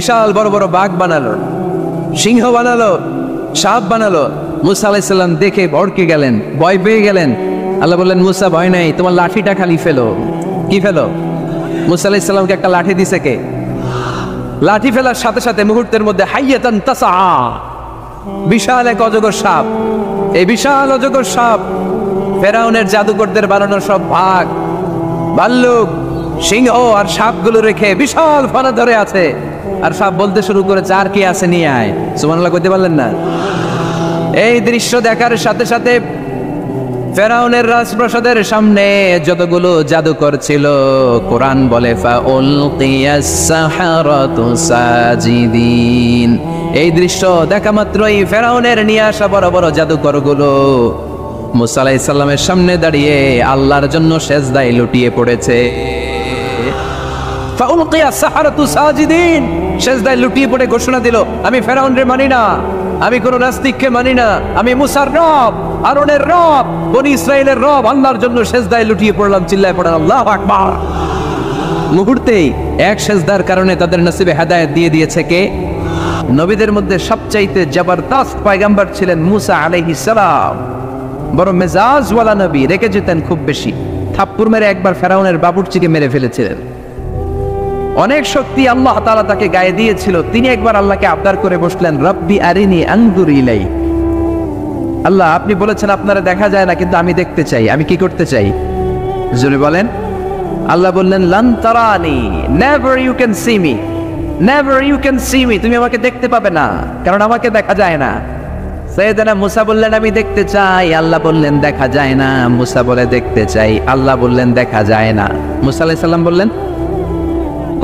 বিশাল বড় বড় বাঘ বানালো, সিংহ বানালো, সাপ বানালো। মুসা আলাইহিস সালাম দেখে ভড়কে গেলেন, ভয় পেয়ে গেলেন। আল্লাহ বললেন, মুসা ভয় নাই, তোমার লাঠিটা খালি ফেলো। কি ফেলো? মুসা আলাইহিস সালামকে একটা লাঠি দিছে কে? লাঠি ফেলার সাথে সাথে মুহূর্তের মধ্যে হাইয়াতান তাসআ, বিশাল এক অজগর সাপ। এই বিশাল অজগর সাপ ফেরাউনের জাদুকরদের বানানো সব বাঘ, ভাল্লুক, সিংহ আর সাপগুলো রেখে বিশাল ফানা ধরে আছে। আর সাপ বলতে শুরু করেছে, আর কি আছে নিয়ে আয়। সুবহানাল্লাহ কইতে পারলেন না? এই দৃশ্য দেখার সাথে সাথে ফেরাউনের রাজপ্রাসাদের সামনে যতগুলো জাদুকর ছিল, কোরআন বলে ফাউলকিয়াস সাহারাতু সাজিদিন। এই দৃশ্য দেখা মাত্রই ফেরাউনের নিয়ে আসা বড় বড় জাদুকরগুলো মুসা আলাইহিস সালামের সামনে দাঁড়িয়ে আল্লাহর জন্য সেজদায় লুটিয়ে পড়েছে। ফাউলকিয়াস সাহারাতু সাজিদিন, সেজদায় লুটিয়ে পড়ে ঘোষণা দিল, আমি ফেরাউনরে মানি না, আমি কোন নাস্তিককে মানি না, আমি মুসার রব, আরনের রব, বনি ইসরাইলের রব, আল্লাহর জন্য সেজদায় লুটিয়ে পড়লাম। চিল্লায় পড়েন আল্লাহু আকবার। মুহূর্তেই এক সেজদার কারণে তাদের নসিবে হেদায়েত দিয়ে দিয়েছে কে? নবীদের মধ্যে সবচাইতে জবরদস্ত পয়গম্বর ছিলেন মুসা আলাইহিস সালাম। বড় মেজাজওয়ালা নবী, রেখে যেতেন খুব বেশি। থাপ্পড় মেরে একবার ফেরাউনের বাবুর্চিকে মেরে ফেলেছিলেন। অনেক শক্তি আল্লাহ তাআলা তাকে গায়ে দিয়েছিল। তিনি একবার আল্লাহকে আবদার করে বসলেন, রব্বি আরিনি আনজুর ইলাই। আল্লাহ, আপনি বলেছেন আপনারা দেখা যায় না, কিন্তু আমি দেখতে চাই। আমি কি করতে চাই? জোরে বলেন। আল্লাহ বললেন, লান তারানি, never you can see me, never you can see me. তুমি আমাকে দেখতে পাবে না, কারণ আমাকে দেখা যায় না। সাইয়েদনা মুসা বললেন, আমি দেখতে চাই। আল্লাহ বললেন, দেখা যায় না। মুসা বলে, দেখতে চাই। আল্লাহ বললেন, দেখা যায় না। মুসা আলাইহিস সালাম বললেন,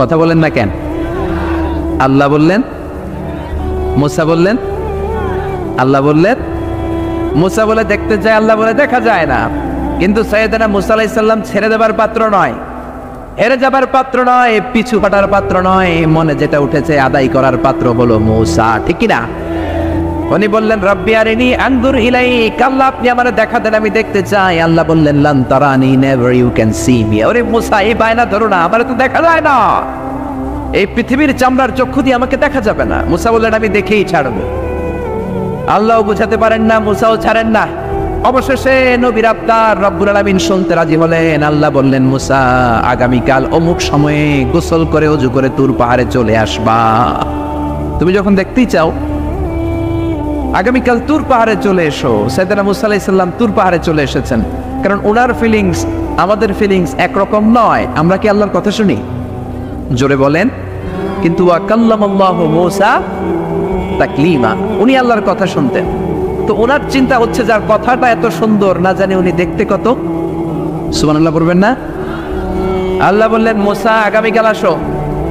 কথা বলেন না কেন? আল্লাহ বললেন, মুসা বললেন, আল্লাহ বললেন। মুসা বলে দেখতে চায়, আল্লাহ বলে দেখা যায় না। কিন্তু সাইয়েদনা মুসা আলাইহিস সালাম ছেড়ে দেবার পাত্র নয়, হেরে যাবার পাত্র নয়, পিছু হটার পাত্র নয়। মনে যেটা উঠেছে আদায় করার পাত্র হলো মুসা, ঠিক কি না? উনি বললেন, রব্বি আরিনি আনজুর ইলাইক। আল্লাহ, আপনি আমারে দেখা দেন, আমি দেখতে চাই। আল্লাহ বললেন, লান তারানি, never you can see me. ওরে মুসা, এই বায়না ধরো না, আমারে তো দেখা যায় না। এই পৃথিবীর চামড়ার চক্ষু দিয়ে আমাকে দেখা যাবে না। মুসা বললেন, আমি দেখেই ছাড়বো। আল্লাহ বুঝাতে পারেন না, মুসাও ছাড়েন না। অবশেষে নবীর আবদার রব্বুল আলামিন শুনতে রাজি হলেন। আল্লাহ বললেন, মুসা, আগামীকাল অমুক সময়ে গোসল করে ওযু করে তুর পাহাড়ে চলে আসবা। তুমি যখন দেখতেই চাও, আগামীকাল তুর পাহাড়ে চলে এসো। সাইয়েদনা মুসা আলাইহিস সালাম তুর পাহাড়ে চলে এসেছেন, কারণ ওনার ফিলিংস আমাদের ফিলিংস একরকম নয়। আমরা কি আল্লাহর কথা শুনি? জোরে বলেন। কিন্তু ওয়া কাল্লামাল্লাহু মুসা তাকলিমা, উনি আল্লাহর কথা শুনতেন। তো ওনার চিন্তা হচ্ছে, যার কথাটা এত সুন্দর, না জানি উনি দেখতে কত। সুবহানাল্লাহ বলবেন না? আল্লাহ বললেন, মুসা, আগামীকাল আসো,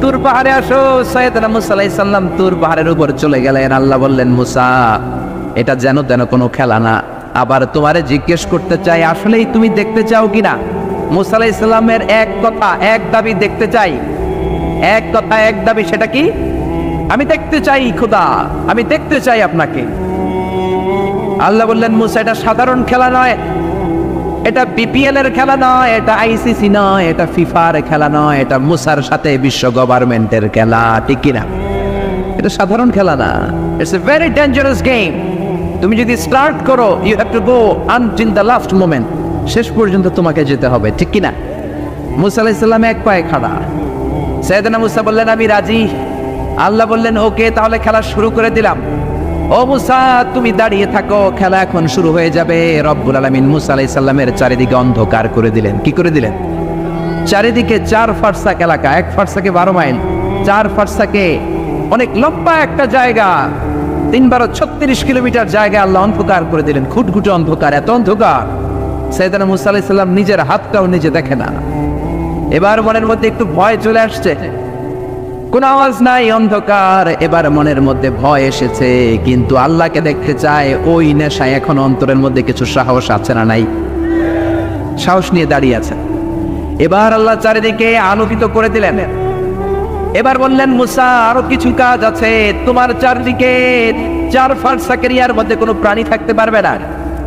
তুর পাহাড়ে আসো। সাইয়েদনা মুসা আলাইহিস সালাম তুর পাহাড়ের উপর চলে গেলেন। আল্লাহ বললেন, মুসা, এটা যেন তেন কোনো খেলা না। আবার তোমারে জিজ্ঞেস করতে চাই, আসলেই তুমি দেখতে চাও কিনা? মুসা আলাইহিস সালামের এক কথা এক দাবি, দেখতে চাই। এক কথা এক দাবি, সেটা কি? আমি দেখতে চাই খোদা, আমি দেখতে চাই আপনাকে। আল্লাহ বললেন, মুসা, এটা সাধারণ খেলা নয়, এটা বিপিএল এর খেলা নয়, এটা আইসিসি নয়, এটা ফিফার খেলা নয়, এটা মুসার সাথে বিশ্ব গভর্নমেন্টের খেলা, ঠিক কিনা? এটা সাধারণ খেলা না। It's a very dangerous game. তুমি যদি স্টার্ট করো, you have to go until the last moment. শেষ পর্যন্ত তোমাকে যেতে হবে, ঠিক কিনা? মুসা আলাইহিস সালাম এক পায়ে খাড়া। সাইয়েদনা মুসা বললেন, আমি রাজি। আল্লাহ বললেন, ওকে, তাহলে খেলা শুরু করে দিলাম। ও মুসা, তুমি দাঁড়িয়ে থাকো, খেলা এখন শুরু হয়ে যাবে। রব্বুল আলামিন মুসা আলাইহিস সালামের চারিদিকে অন্ধকার করে দিলেন। কি করে দিলেন? চারিদিকে 4 ফারসাক এলাকা, 1 ফারসাকে 12 মাইল, 4 ফারসাকে অনেক লম্বা একটা জায়গা, 3 × 36 কিলোমিটার জায়গা আল্লাহ অন্ধকার করে দিলেন। খুটখুটে অন্ধকার, এত অন্ধকার সাইয়েদনা মুসা আলাইহিস সালাম নিজের হাতটাও নিজে দেখে না। এবার মনের মধ্যে একটু ভয় চলে আসছে, কোন আওয়াজ নাই, অন্ধকার। এবার মনের মধ্যে ভয় এসেছে, কিন্তু আল্লাহকে দেখতে চায়। ওই নেশায় এখন অন্তরের মধ্যে কিছু সাহস আছে না নাই? সাহস নিয়ে দাঁড়িয়ে আছে। এবার আল্লাহ চারিদিকে আলোকিত করে দিলেন। এবার বললেন, মুসা, আরো কিছু কাজ আছে। তোমার চারদিকে 4 ফারসাক এরিয়ার মধ্যে কোনো প্রাণী থাকতে পারবে না।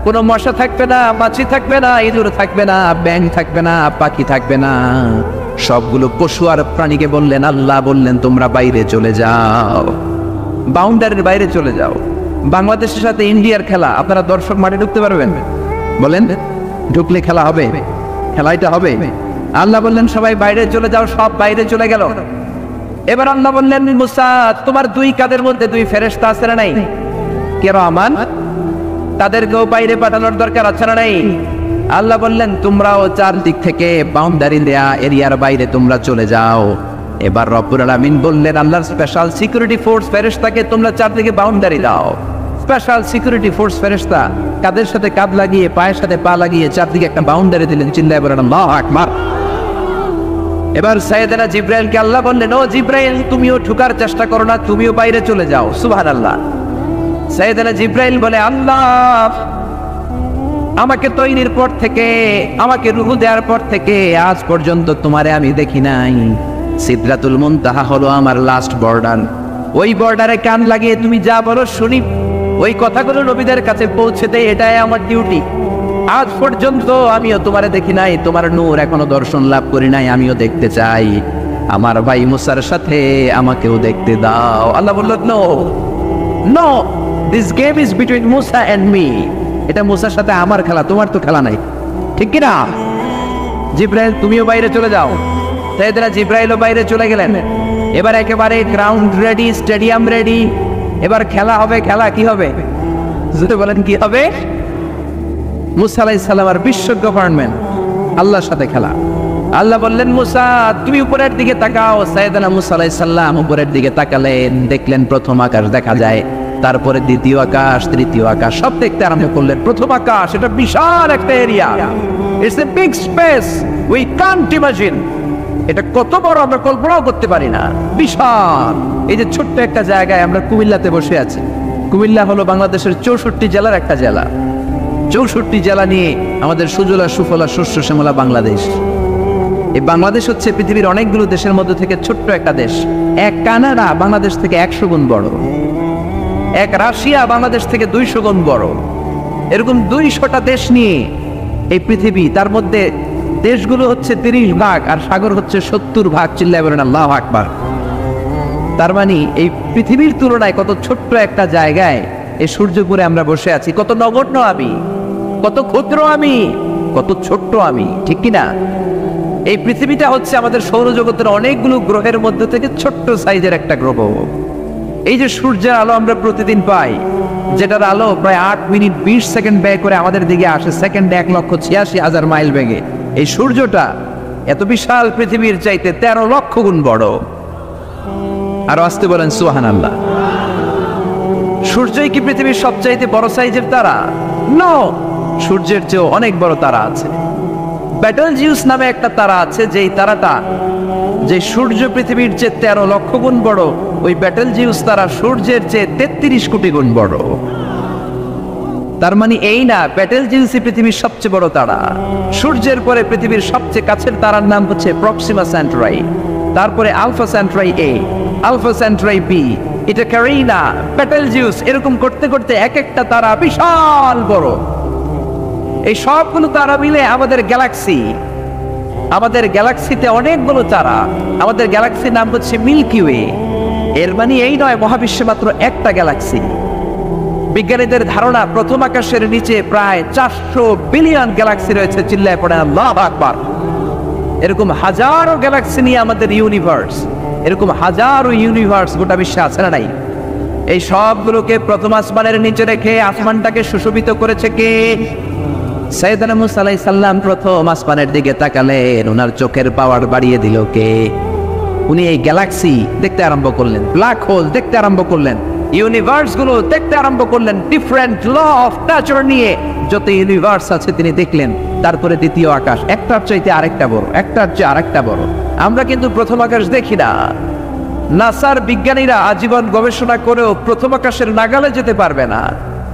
কোনো মশা থাকবে না, মাছি থাকবে না, ইঁদুর থাকবে না, ব্যাঙ থাকবে না, পাখি থাকবে না। সবগুলো পশু আর প্রাণীকে বললেন, আল্লাহ বললেন তোমরা বাইরে চলে যাও, বাউন্ডারির বাইরে চলে যাও। বাংলাদেশের সাথে ইন্ডিয়ার খেলা, আপনারা দর্শক মাঠে ঢুকতে পারবেন? বলেন, ঢুকলে খেলা হবে? খেলাটা হবে? আল্লাহ বললেন সবাই বাইরে চলে যাও, সব বাইরে চলে গেল। এবার আল্লাহ বললেন, মুসা তোমার দুই কাঁধের মধ্যে দুই ফেরেশতা আছে না নাই? কিরামান, তাদেরকেও বাইরে পাঠানোর দরকার আছে না নাই? আল্লাহ বললেন তোমরাও চারদিক থেকে বাউন্ডারি দেয়া এরিয়ার বাইরে তোমরা চলে যাও। এবার রব্বুল আলামিন বললেন আল্লাহর স্পেশাল সিকিউরিটি ফোর্স ফেরেশতাকে তোমরা চারদিকে বাউন্ডারি দাও। স্পেশাল সিকিউরিটি ফোর্স ফেরেশতা কাদের সাথে কাঁধ লাগিয়ে পায়ের সাথে পা লাগিয়ে চারদিকে একটা বাউন্ডারি দিলেন। চিল্লায় বলেন আল্লাহু আকবার। এবার সাইয়েদনা জিব্রাইলকে আল্লাহ বললেন, ও জিব্রাইল তুমিও ঢোকার চেষ্টা করো না, তুমিও বাইরে চলে যাও। সুবহানাল্লাহ। সাইয়েদনা জিব্রাইল বলে, আল্লাহ আমাকে তৈরির পর থেকে, আমাকে রূহ দেওয়ার পর থেকে আজ পর্যন্ত তোমারে আমি দেখি নাই। সিদরাতুল মুনতাহা হলো আমার লাস্ট বর্ডার। ওই বর্ডারে কান লাগিয়ে তুমি যা বলো শুনি, ওই কথাগুলো নবীদের কাছে পৌঁছে দেয়, এটাই আমার ডিউটি। আজ পর্যন্ত আমিও তোমারে দেখি নাই, তোমার নূর এখনো দর্শন লাভ করি নাই, আমিও দেখতে চাই। আমার ভাই মুসার সাথে আমাকেও দেখতে দাও। আল্লাহ বলল, no no, this game is between Musa and me. এটা মুসার সাথে আমার খেলা, তোমার তো খেলা নাই, ঠিক কি না? জিব্রাইল তুমিও বাইরে চলে যাও। সাইয়েদনা জিব্রাইলও বাইরে চলে গেলেন। এবার একেবারে গ্রাউন্ড রেডি, স্টেডিয়াম রেডি। এবার খেলা হবে। খেলা কি হবে? যদি বলেন কি হবে? মুসা আলাইহিস সালাম আর বিশ্ব গভর্নমেন্ট, আল্লাহর সাথে খেলা। আল্লাহ বললেন, মুসা তুমি উপরের দিকে তাকাও। সাইয়েদনা মুসা আলাইহিস সালাম উপরের দিকে তাকালেন, দেখলেন প্রথম আকাশ দেখা যায়, তারপরে দ্বিতীয় আকাশ, তৃতীয় আকাশ, সব দেখতে আরম্ভ করলেন। প্রথম আকাশ, এটা বিশাল একটা area, it's a big space, we can't imagine. এটা কত বড় আমরা কল্পনাও করতে পারি না, বিশাল। এই যে ছোট্ট একটা জায়গায় আমরা কুমিল্লাতে বসে আছি। কুমিল্লা হলো বাংলাদেশের 64 জেলার একটা জেলা। 64 জেলা নিয়ে আমাদের সুজলা সুফলা শস্য শ্যামলা বাংলাদেশ। এই বাংলাদেশ হচ্ছে পৃথিবীর অনেকগুলো দেশের মধ্যে থেকে ছোট্ট একটা দেশ। এক কানাডা বাংলাদেশ থেকে 100 গুণ বড়, এক রাশিয়া বাংলাদেশ থেকে 200 গুণ বড়। এরকম 200টা দেশ নিয়ে এই পৃথিবী, তার মধ্যে দেশগুলো হচ্ছে 30 ভাগ আর সাগর হচ্ছে 70 ভাগ। চিল্লায় বলেন আল্লাহু আকবার। তার মানে এই পৃথিবীর তুলনায় কত ছোট্ট একটা জায়গায় এই সূর্যপুরে আমরা বসে আছি। কত নগণ্য আমি, কত ক্ষুদ্র আমি, কত ছোট্ট আমি, ঠিক কিনা? এই পৃথিবীটা হচ্ছে আমাদের সৌরজগতের অনেকগুলো গ্রহের মধ্যে থেকে ছোট্ট সাইজের একটা গ্রহ। এই যে সূর্যের আলো আমরা প্রতিদিন পাই, যেটার আলো প্রায় 8 মিনিট 20 সেকেন্ড ব্যয় করে আমাদের দিকে আসে, সেকেন্ডে 1,86,000 মাইল বেগে। এই সূর্যটা এত বিশাল পৃথিবীর চাইতে 13 লক্ষ গুণ বড়। আর আসতে বলেন সুবহানাল্লাহ। সূর্যই কি পৃথিবীর সবচাইতে বড় সাইজের তারা? নো, সূর্যের চেয়েও অনেক বড় তারা আছে। ব্যাটেলজিউস নামে একটা তারা আছে, যেই তারাটা, যে সূর্য পৃথিবীর চেয়ে 13 লক্ষ গুণ বড়, ওই ব্যাটেলজিউস তারা সূর্যের চেয়ে 33 কোটি গুণ বড়। তার মানে এই না ব্যাটেলজিউসই পৃথিবীর সবচেয়ে বড় তারা। সূর্যের পরে পৃথিবীর সবচেয়ে কাছের তারার নাম হচ্ছে প্রক্সিমা সেন্টরাই, তারপরে আলফা সেন্টরাই এ, আলফা সেন্টরাই বি, এটা ক্যারিনা, ব্যাটেলজিউস, এরকম করতে করতে এক একটা তারা বিশাল বড়। এই সবগুলো তারা মিলে আমাদের গ্যালাক্সি। আমাদের গ্যালাক্সিতে অনেকগুলো তারা। আমাদের গ্যালাক্সির নাম হচ্ছে মিল্কি ওয়ে। এর মানে এই নয় মহাবিশ্বে মাত্র একটা গ্যালাক্সি। বিজ্ঞানীদের ধারণা প্রথম আকাশের নিচে প্রায় 400 বিলিয়ন গ্যালাক্সি রয়েছে। চিল্লায় পড়ে আল্লাহু আকবার। এরকম হাজারো গ্যালাক্সি নিয়ে আমাদের ইউনিভার্স, এরকম হাজারো ইউনিভার্স গোটা বিশ্বে আছে না নাই? এই সবগুলোকে প্রথম আসমানের নিচে রেখে আসমানটাকে সুশোভিত করেছে কে? সাইয়েদনা মুসা আলাইহিস সালাম প্রথম আসমানের দিকে তাকালেন, ওনার চোখের পাওয়ার বাড়িয়ে দিল কে? উনি এই গ্যালাক্সি দেখতে আরম্ভ করলেন, ব্ল্যাক হোল দেখতে আরম্ভ করলেন, ইউনিভার্স গুলো দেখতে আরম্ভ করলেন, ডিফারেন্ট ল অফ নেচার নিয়ে যত ইউনিভার্স আছে তিনি দেখলেন। তারপরে দ্বিতীয় আকাশ, একটার চাইতে আরেকটা বড়, একটার চেয়ে আরেকটা বড়। আমরা কিন্তু প্রথম আকাশ দেখি না। নাসার বিজ্ঞানীরা আজীবন গবেষণা করেও প্রথম আকাশের নাগালে যেতে পারবে না।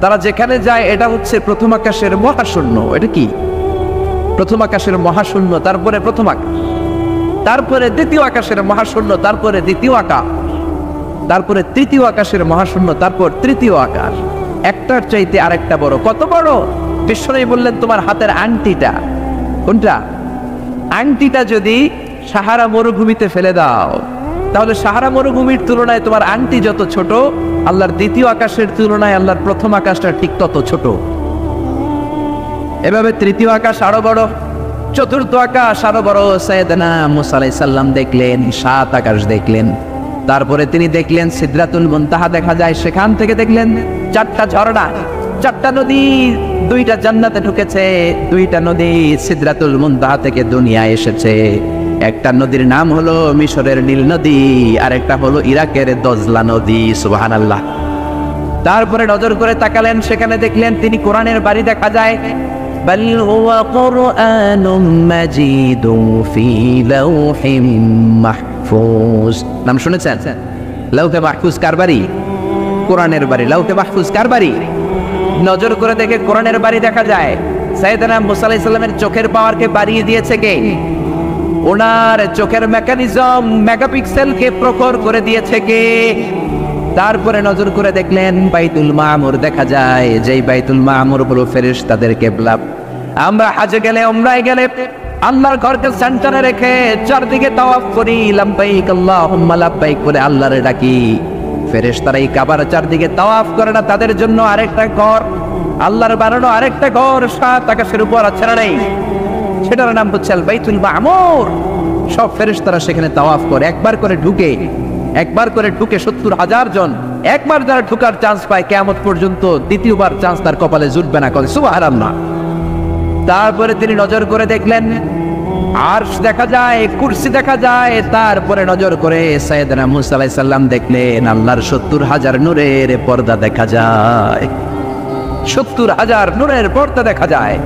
তারা যেখানে যায় এটা হচ্ছে প্রথম আকাশের মহাশূন্য। এটা কি? প্রথম আকাশের মহাশূন্য, তারপরে প্রথম আকাশ, তারপরে দ্বিতীয় আকাশের মহাশূন্য, তারপরে দ্বিতীয় আকাশ, তারপরে তৃতীয় আকাশের মহাশূন্য, তারপর তৃতীয় আকাশ। একটার চাইতে আরেকটা বড়। কত বড়? বিশ্বনবী বললেন তোমার হাতের আংটিটা, কোনটা? আংটিটা যদি সাহারা মরুভূমিতে ফেলে দাও। তাহলে সাহারা মরুভূমির তুলনায় তোমার আংটি যত ছোট, আল্লাহর দ্বিতীয় আকাশের তুলনায় আল্লাহর প্রথম আকাশটা ঠিক তত ছোট। এভাবে তৃতীয় আকাশ আরো বড়, চতুর্থ আকাশ আরো বড়। সাইয়েদনা মুসা আলাইহিস সালাম দেখলেন 7 আকাশ দেখলেন। তারপরে তিনি দেখলেন সিদরাতুল মুনতাহা দেখা যায়, সেখান থেকে দেখলেন 4টা ঝর্ণা, 4টা নদী, 2টা জান্নাতে ঢুকেছে, 2টা নদী সিদরাতুল মুনতাহা থেকে দুনিয়ায় এসেছে। একটা নদীর নাম হলো মিশরের নীল নদী, আর একটা হলো ইরাকের দজলা নদী। সুবহানাল্লাহ। তারপরে নজর করে তাকালেন, সেখানে দেখলেন তিনি কোরআনের বাড়ি দেখা যায়। বাল হুয়া কুরআনুম মাজিদুন ফি লাওহিম মাহফুজ। নাম শুনেছেন? লাওহে মাহফুজ কার বাড়ি? কোরআনের বাড়ি। লাওহে মাহফুজ কার বাড়ি? নজর করে দেখে কোরআনের বাড়ি দেখা যায়। সাইয়েদনা মুসা আলাইহিস সালামের চোখের পাওয়ারকে বাড়িয়ে দিয়েছে কে? ওনার চোখের মেকানিজম, মেগাপিক্সেলকে প্রখর করে দিয়েছে কে? তারপরে নজর করে দেখলেন বাইতুল মামুর দেখা যায়, যেই বাইতুল মামুর হলো ফেরেশতাদের কিবলা। আমরা হজে গেলে, উমরায় গেলে আল্লাহর ঘরকে সেন্টারে রেখে চারদিকে তাওয়াফ করি, লাব্বাইক আল্লাহুম্মা লাব্বাইক বলে আল্লাহরে ডাকি। ফেরেশতারা এই কাবার চারদিকে তাওয়াফ করে না, তাদের জন্য আরেকটা ঘর, আল্লাহর বানানো আরেকটা ঘর 7 আকাশের উপর আছে না নেই? সেটার নাম হচ্ছে আল বাইতুল মামুর। সব ফেরেশতারা সেখানে তাওয়াফ করে, একবার করে ঢুকে 70,000 জন। একবার যারা ঢুকার চান্স পায় কিয়ামত পর্যন্ত দ্বিতীয়বার চান্স তার কপালে জুটবে না। করে সুবহানাল্লাহ। তারপরে তিনি নজর করে দেখলেন আরশ দেখা যায়, কুরসি দেখা যায়। তারপরে নজর করে সাইয়েদনা মুসা আলাইহিস সালাম দেখলেন আল্লাহর 70,000 নূরের পর্দা দেখা যায়। 70,000 নূরের পর্দা দেখা যায়।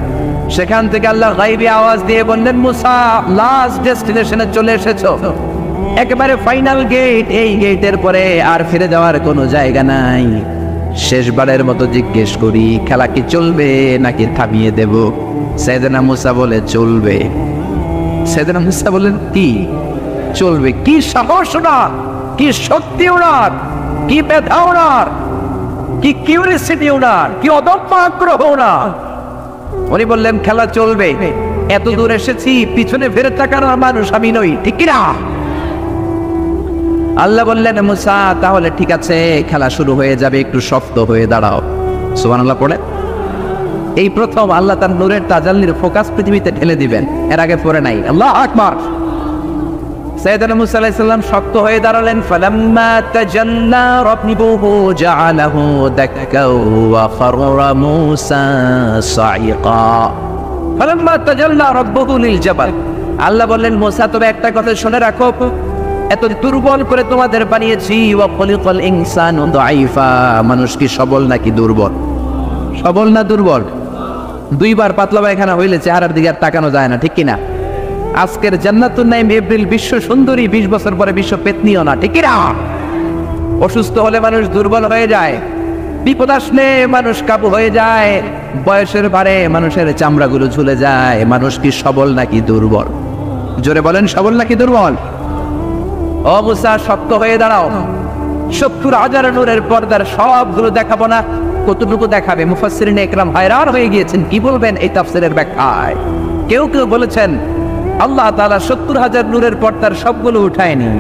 সেখান থেকে আল্লাহ গায়বী আওয়াজ দিয়ে বললেন, মুসা লাস্ট ডেস্টিনেশনে চলে এসেছো, একেবারে ফাইনাল গেট। এই গেটের পরে আর ফিরে যাওয়ার কোনো জায়গা নাই। শেষবারের মতো জিজ্ঞেস করি, খেলা কি চলবে নাকি থামিয়ে দেব? সাইয়েদনা মুসা বলে চলবে। সাইয়েদনা মুসা বলেন কি চলবে? কি সাহস ওনার, কি শক্তি ওনার, কি মেধা ওনার, কি কিউরিসিটি ওনার, কি অদম্য আগ্রহ ওনার। উনি বললেন খেলা চলবে। এত দূর এসেছি, পিছনে ফিরে তাকানোর মানুষ আমি নই, ঠিক কিনা? আল্লাহ বললেন মুসা তাহলে ঠিক আছে, খেলা শুরু হয়ে যাবে, একটু শক্ত হয়ে দাঁড়াও। সুবহানাল্লাহ পড়ে। এই প্রথম আল্লাহ তার নূরের তাজাল্লির ফোকাস পৃথিবীতে ঢেলে দিবেন, এর আগে পড়ে নাই। আল্লাহু আকবার। সাইয়েদনা মুসা আলাইহিস সালাম শক্ত হয়ে দাঁড়ালেন। ফালাম্মা তাজাল্লা রাব্বুহু জাআলাহু দাক্কা ওয়া খাররা মুসা সাইকা। ফালাম্মা তাজাল্লা রাব্বুহু লিল জাবাল। আল্লাহ বললেন মুসা তবে একটা কথা শুনে রাখো, এত দুর্বল করে তোমাদের বানিয়েছি। ওয়া খলিকাল ইনসানু দাঈফা। মানুষ কি সবল নাকি দুর্বল? সবল না দুর্বল? 2বার পাতলা পায়খানা হইলে চেহারার দিকে আর তাকানো যায় না, ঠিক কিনা? আজকের জান্নাতুন নাইম এপ্রিল বিশ্ব সুন্দরী, 20 বছর পরে বিশ্ব পেতনিও না, ঠিক কিনা? অসুস্থ হলে মানুষ দুর্বল হয়ে যায়, বিপদ আসলে মানুষ কাবু হয়ে যায়, বয়সের ভারে মানুষের চামড়াগুলো ঝুলে যায়। মানুষ কি সবল নাকি দুর্বল? জোরে বলেন, সবল নাকি দুর্বল? ও মুসা শক্ত হয়ে দাঁড়াও। 70,000 নূরের পর্দার সবগুলো দেখাবো না, কতটুকু দেখাবে? মুফাসসিরিনে ইকরাম হায়রান হয়ে গিয়েছেন, কি বলবেন এই তাফসীরের ব্যাখ্যায়। কেউ কেউ বলেছেন আল্লাহ তাআলা 70,000 নূরের পর্দার সবগুলো উঠায়নি।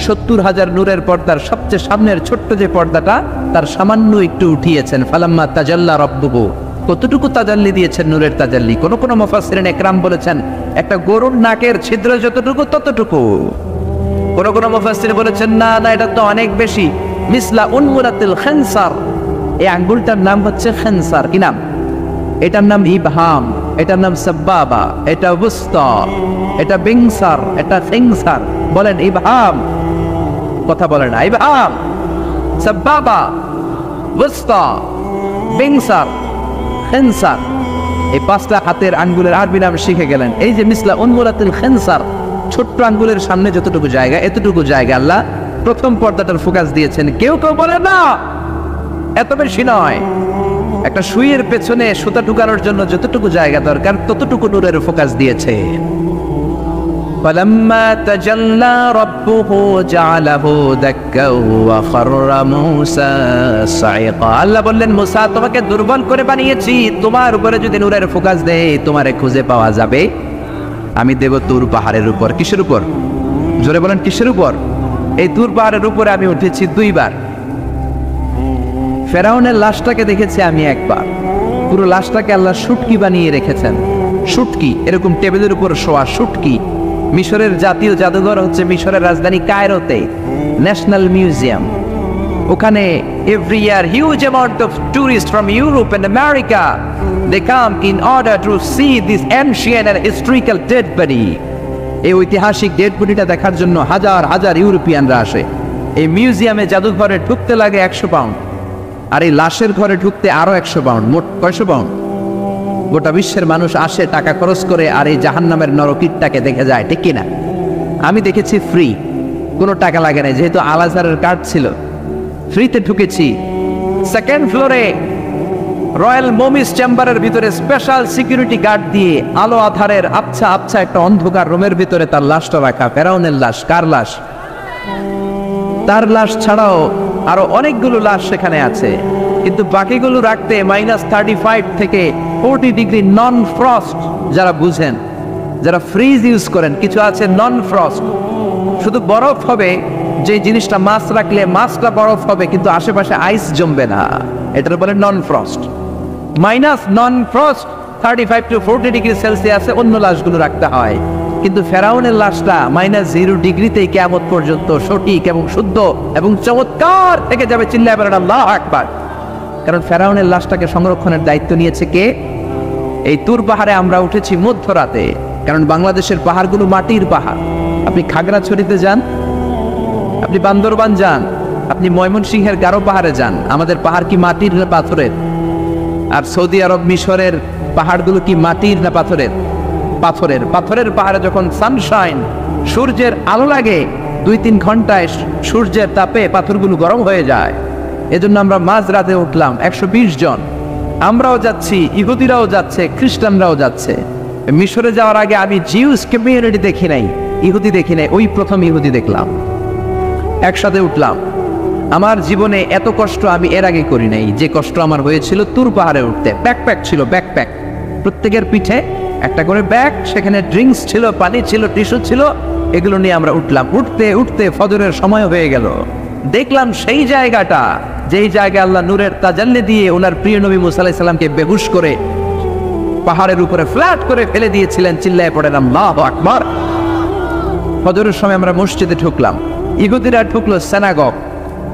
70,000 নূরের পর্দার সবচেয়ে সামনের ছোট্ট যে পর্দাটা, তার সামান্য একটু উঠিয়েছেন। ফালাম্মা তাজাল্লা রাব্বুহু। কতটুকু তাজাল্লি দিয়েছেন নূরের তাজাল্লি? কোন কোন মুফাসসিরিনে ইকরাম বলেছেন একটা গরুর নাকের ছিদ্র যতটুকু ততটুকু। কোন কোন মুফাসসির বলেছেন না না, এটা তো অনেক বেশি। মিসলা উনমুরাতিল খানসার। এই আঙ্গুলটার নাম হচ্ছে খানসার। কি নাম? এটার নাম ইবহাম, এটার নাম সাব্বাবা, এটা বুস্তা, এটা বিংসার, এটা ফিংসার। বলেন ইবহাম, কথা বলেন না। ইবহাম, সাব্বাবা, বুস্তা, বিংসার, খানসার, এই 5টা হাতের আঙ্গুলের আরবি নাম শিখে গেলেন। এই যে মিসলা উনমুরাতিল খানসার, ছোট্ট আঙ্গুলের সামনে যতটুকু জায়গা, এতটুকু জায়গা আল্লাহ প্রথম পর্দাটার ফোকাস দিয়েছেন। কেউ কেউ বলে না এত বেশি নয়, একটা সুইয়ের পেছনে সুতা ঢুকানোর জন্য যতটুকু জায়গা দরকার ততটুকু নূরের ফোকাস দিয়েছে। ফালাম্মা তাজাল্লা রাব্বুহু জাআলাহু দাক্কা ওয়া খাররা মূসা সাইকা। আল্লাহ বললেন মুসা তোমাকে দুর্বল করে বানিয়েছি, তোমার উপরে যদি নূরের ফোকাস দেই তোমারে খুঁজে পাওয়া যাবে আমি দেব তুর পাহাড়ের উপর। কিসের উপর? জোরে বলেন কিসের উপর? এই তুর পাহাড়ের উপরে আমি উঠেছি 2 বার। ফেরাউনের লাশটাকে দেখেছি আমি একবার। পুরো লাশটাকে আল্লাহ শুটকি বানিয়ে রেখেছেন। শুটকি, এরকম টেবিলের উপর শোয়া শুটকি। মিশরের জাতীয় জাদুঘর হচ্ছে মিশরের রাজধানী কায়রোতে, ন্যাশনাল মিউজিয়াম। ওখানে every year huge amount of tourist from Europe and America they come in order to see this ancient and historical dead body. এই ঐতিহাসিক ডেড বডিটা দেখার জন্য হাজার হাজার ইউরোপিয়ানরা আসে। এই মিউজিয়ামে জাদুঘরে ঢুকতে লাগে 100 পাউন্ড, আর এই লাশের ঘরে ঢুকতে আরো 100 পাউন্ড, মোট 100 পাউন্ড। গোটা বিশ্বের মানুষ আসে টাকা খরচ করে আর এই জাহান্নামের নরকীটটাকে দেখে যায়, ঠিক কিনা? আমি দেখেছি ফ্রি, কোনো টাকা লাগে না, যেহেতু আল আজহারের কার্ড ছিল, ফ্রিতে ঢুকেছি। সেকেন্ড ফ্লোরে রয়্যাল মমিস চেম্বারের ভিতরে স্পেশাল সিকিউরিটি গার্ড দিয়ে আলো আধারের আবছা আবছা একটা অন্ধকার রুমের ভিতরে তার লাশটা রাখা। ফেরাউনের লাশ। কার লাশ? তার লাশ ছাড়াও আরো অনেকগুলো লাশ সেখানে আছে, কিন্তু বাকিগুলো রাখতে -35 থেকে 40 ডিগ্রি নন ফ্রস্ট। যারা বুঝেন, যারা ফ্রিজ ইউজ করেন, কিছু আছে নন ফ্রস্ট, শুধু বরফ হবে, যে জিনিসটা মাছ রাখলে মাছটা বরফ হবে কিন্তু আশেপাশে আইস জমবে না, এটার বলে non frost. Non frost 35 to 40 degree সেলসিয়াসে অন্য লাশগুলো রাখতে হয়, কিন্তু ফেরাউনের লাশটা -0 ডিগ্রিতেই কিয়ামত পর্যন্ত সঠিক এবং শুদ্ধ এবং চমৎকার থেকে যাবে। চিল্লায় বলেন আল্লাহু আকবার। কারণ ফেরাউনের লাশটাকে সংরক্ষণের দায়িত্ব নিয়েছে কে? এই তুর পাহাড়ে আমরা উঠেছি মধ্যরাতে, কারণ বাংলাদেশের পাহাড়গুলো মাটির পাহাড়। আপনি খাগড়াছড়িতে যান, আপনি বান্দরবান যান, আপনি ময়মনসিংহের গারো পাহাড়ে যান, আমাদের পাহাড় কি মাটির না পাথরের? আর সৌদি আরব মিশরের পাহাড়গুলো কি মাটির না পাথরের? পাথরের। পাথরের পাহাড়ে যখন সানশাইন, সূর্যের আলো লাগে, 2-3 ঘন্টায় সূর্যের তাপে পাথরগুলো গরম হয়ে যায়। এজন্য আমরা মাঝ রাতে উঠলাম, 120 জন। আমরাও যাচ্ছি, ইহুদিরাও যাচ্ছে, খ্রিস্টানরাও যাচ্ছে। মিশরে যাওয়ার আগে আমি জিউস কমিউনিটি দেখি নাই, ইহুদি দেখি নাই, ওই প্রথম ইহুদি দেখলাম। একসাথে উঠলাম। আমার জীবনে এত কষ্ট আমি এর আগে করি নাই, যে কষ্ট আমার হয়েছিল তুর পাহাড়ে উঠতে। ব্যাকপ্যাক ছিল, ব্যাকপ্যাক, প্রত্যেকের পিঠে একটা করে ব্যাগ, সেখানে ড্রিঙ্কস ছিল, পানি ছিল, টিস্যু ছিল, এগুলো নিয়ে আমরা উঠলাম। উঠতে উঠতে ফজরের সময় হয়ে গেল। দেখলাম সেই জায়গাটা, যেই জায়গায় আল্লাহ নূরের তাজাল্লি দিয়ে ওনার প্রিয় নবী মুসা আলাইহিস সালামকে বেহুশ করে পাহাড়ের উপরে ফ্ল্যাট করে ফেলে দিয়েছিলেন। চিল্লায় পড়েন আল্লাহু আকবার। ফজরের সময় আমরা মসজিদে ঢুকলাম। ইহুদিরা ঢুকলো সিনাগগ,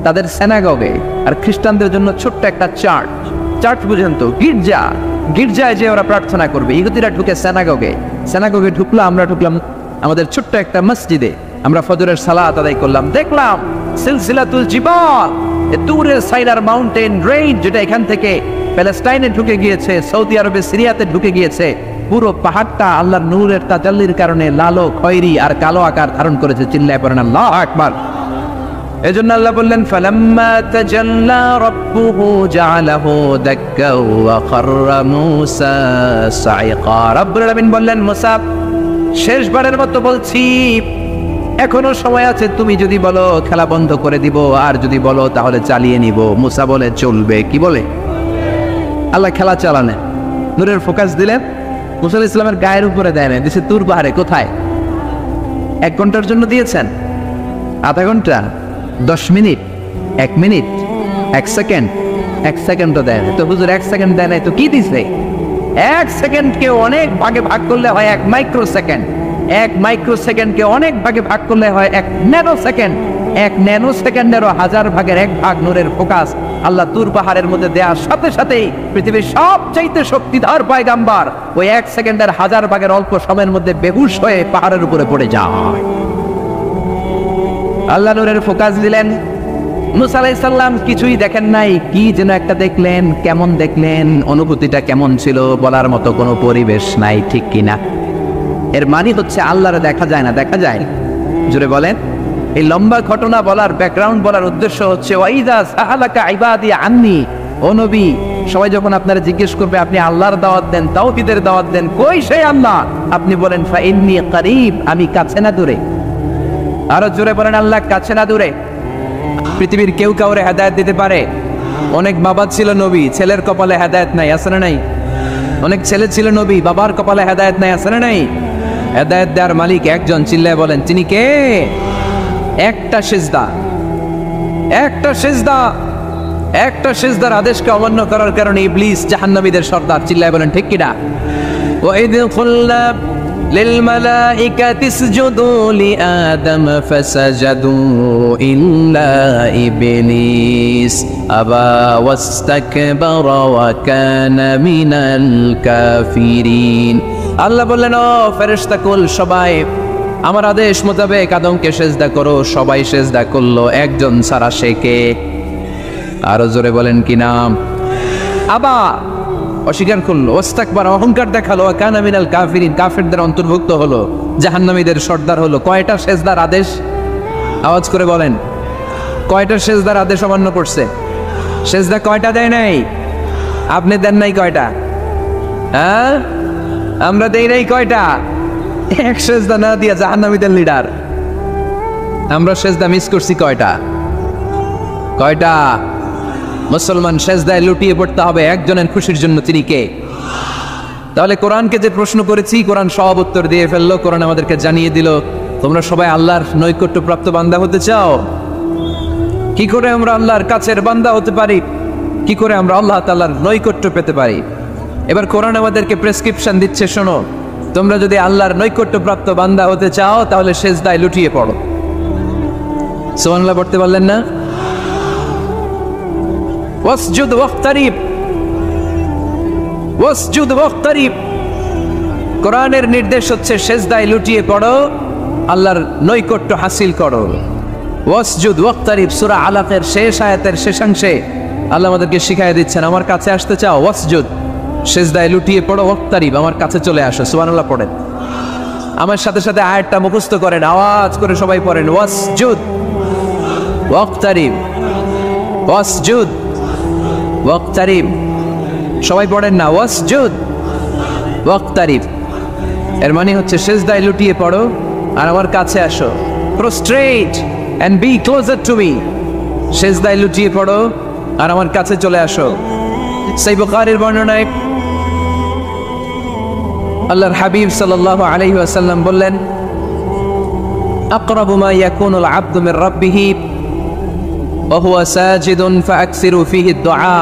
তাদের সিনাগগে, আর খ্রিস্টানদের জন্য ছোট্ট একটা চার্চ। চার্চ বুঝেন তো, গির্জা। গির্জায় যে ওরা প্রার্থনা করবে। ইহুদিরা ঢুকে সিনাগগে। সিনাগগে ঢুকলো, আমরা ঢুকলাম আমাদের ছোট্ট একটা মসজিদে। আমরা ফজরের সালাত আদায় করলাম। দেখলাম সিলসিলাতুল জিবাল, তুরের সাইনার মাউন্টেন রেঞ্জ, যেটা এখান থেকে প্যালেস্টাইনে ঢুকে গিয়েছে, সৌদি আরবে, সিরিয়াতে ঢুকে গিয়েছে। পুরো পাহাড়টা আল্লাহর নূরের তাজাল্লির কারণে লালো, খয়েরি আর কালো আকার ধারণ করেছে। চিল্লায় পড়েন আল্লাহু আকবার। এজন্য আল্লাহ বললেন ফালাম্মা তাজাল্লা রাব্বুহু জাআলাহু দাক্কা ওয়া খাররা মূসা সাইকা। রব্বুল আলামিন বললেন, মুসা, শেষবারের মতো বলছি, এখনো সময় আছে, তুমি যদি বলো খেলা বন্ধ করে দিব, আর যদি বলো তাহলে চালিয়ে নিব। মুসা বলে চলবে। কি বলে? আল্লাহ খেলা চালানে, নূরের ফোকাস দিলেন। মুসা আলাইহিস সালামের গায়ের উপরে দেয় না, দিছে তুর পাহাড়ে। কোথায়? 1 ঘন্টার জন্য দিয়েছেন, আধা ঘন্টা, 10 মিনিট, 1 মিনিট, 1 সেকেন্ড, 1 সেকেন্ডও দেয় না। তো হুজুর 1 সেকেন্ড দেয় নাই তো কি দিছে? 1 সেকেন্ডকে অনেক ভাগে ভাগ করলে হয় 1 মাইক্রো সেকেন্ড। 1 মাইক্রো সেকেন্ডকে অনেক ভাগে ভাগ করলে হয় 1 ন্যানো সেকেন্ড। 1 ন্যানো সেকেন্ডেরও 1000 ভাগের 1 ভাগ নূরের ফোকাস আল্লাহ তুর পাহাড়ের মধ্যে দেওয়ার সাথে সাথেই পৃথিবীর সবচাইতে শক্তিধর পয়গাম্বার ওই 1 সেকেন্ডের 1000 ভাগের অল্প সময়ের মধ্যে বেহুশ হয়ে পাহাড়ের উপরে পড়ে যায়। আল্লাহ নূরের ফোকাস দিলেন। মুসা আলাইহিস সালাম কিছুই দেখেন নাই, কি যেন একটা দেখলেন। কেমন দেখলেন? অনুভূতিটা কেমন ছিল বলার মতো কোনো পরিবেশ নাই, ঠিক কিনা? এর মানে হচ্ছে আল্লাহরে দেখা যায় না, দেখা যায়। জোরে বলেন। এই লম্বা ঘটনা বলার, ব্যাকগ্রাউন্ড বলার উদ্দেশ্য হচ্ছে ওয়াইদা সাহালাকা ইবাদি আন্নি, ও নবী, সবাই যখন আপনারা জিজ্ঞেস করবে, আপনি আল্লাহর দাওয়াত দেন, তাওহীদের দাওয়াত দেন, কই সেই আল্লাহ? আপনি বলেন ফা ইন্নী করিব, আমি কাছে না দূরে। আরো জোরে বলেন আল্লাহ কাছে না দূরে। পৃথিবীর কেউ কাউরে হেদায়েত দিতে পারে? অনেক বাবা ছিল নবী, ছেলের কপালে হেদায়েত নাই, আছে না নাই? অনেক ছেলে ছিল নবী, বাবার কপালে হেদায়েত নাই, আছে না নাই? হেদায়েত দেওয়ার মালিক একজন, চিল্লায় বলেন তিনি কে? একটা সিজদা, একটা সিজদা, একটা সিজদার আদেশকে অমান্য করার কারণে ইবলিস জাহান্নামীদের সর্দার, চিল্লায় বলেন ঠিক কিনা? وَإِذْ قُلْنَا لِلْمَلَائِكَةِ اسْجُدُوا لِآدَمَ فَسَجَدُوا إِلَّا إِبْلِيسَ أَبَى وَاسْتَكْبَرَ وَكَانَ مِنَ الْكَافِرِينَ। আল্লাহ বললেন, ও ফেরেশতাকুল সবাই আমার আদেশ মোতাবেক আদমকে সিজদা করো। সবাই সিজদা করলো, একজন ছাড়া, সে কে? আরো জোরে বলেন কি নাম? আবা, অস্বীকার করলো, ওয়াস্তাকবার, অহংকার দেখালো, কানা মিনাল কাফিরিন, কাফেরদের অন্তর্ভুক্ত হলো, জাহান্নামীদের সর্দার হলো। কয়টা সিজদার আদেশ? আওয়াজ করে বলেন, কয়টা সিজদার আদেশ অমান্য করছে? সিজদা কয়টা দেয় নাই? আপনি দেন নাই কয়টা? হ্যাঁ, আমরা দেই নাই কয়টা? এক সিজদা না দিয়া জাহান্নামীদের লিডার। আমরা সিজদা মিস করছি কয়টা? কয়টা? মুসলমান সিজদায় লুটিয়ে পড়তে হবে একজনের খুশির জন্য, তিনি কে? তাহলে কোরআনকে যে প্রশ্ন করেছি, কোরআন সব উত্তর দিয়ে ফেললো। কোরআন আমাদেরকে জানিয়ে দিল, তোমরা সবাই আল্লাহর নৈকট্যপ্রাপ্ত বান্দা হতে চাও? কি করে আমরা আল্লাহর কাছের বান্দা হতে পারি? কি করে আমরা আল্লাহ তাআলার নৈকট্য পেতে পারি? এবার কোরআন আমাদেরকে প্রেসক্রিপশন দিচ্ছে, শোনো, তোমরা যদি আল্লাহর নৈকট্যপ্রাপ্ত বান্দা হতে চাও তাহলে সিজদায় লুটিয়ে পড়ো। সুবহানাল্লাহ পড়তে পারলেন না? ওয়াসজুদ ওয়াক্তারিব, ওয়াসজুদ ওয়াক্তারিব। কোরআনের নির্দেশ হচ্ছে সিজদায় লুটিয়ে পড়ো, আল্লাহর নৈকট্য হাসিল করো। ওয়াসজুদ ওয়াক্তারিব, সূরা আলাকের শেষ আয়াতের শেষাংশে আল্লাহ আমাদেরকে শিখাইয়া দিচ্ছেন, আমার কাছে আসতে চাও, ওয়াসজুদ, সিজদায় লুটিয়ে পড়ো, ওয়াক্তারিব, আমার কাছে চলে আসো। সুবহানাল্লাহ পড়েন, আমার সাথে সাথে আয়াতটা মুখস্থ করেন, আওয়াজ করে সবাই পড়েন, ওয়াসজুদ ওয়াক্তারিব, ওয়াসজুদ ওয়াক্তারিব। সবাই পড়েন না, ওয়াসজুদ ওয়াক্তারিব। এর মানে হচ্ছে সিজদায় লুটিয়ে পড়ো আর আমার কাছে আসো। Prostrate and be closer to me. সিজদায় লুটিয়ে পড়ো আর আমার কাছে চলে আসো। সহিহ বুখারীর বর্ণনায় আল্লাহর হাবিব সাল্লাল্লাহু আলাইহি ওয়াসাল্লাম বললেন, আকরাবু মা ইয়াকুনুল আবদু মির রাব্বিহি ওয়া হুয়া সাজিদুন ফাআকসিরু ফীহি দুআ।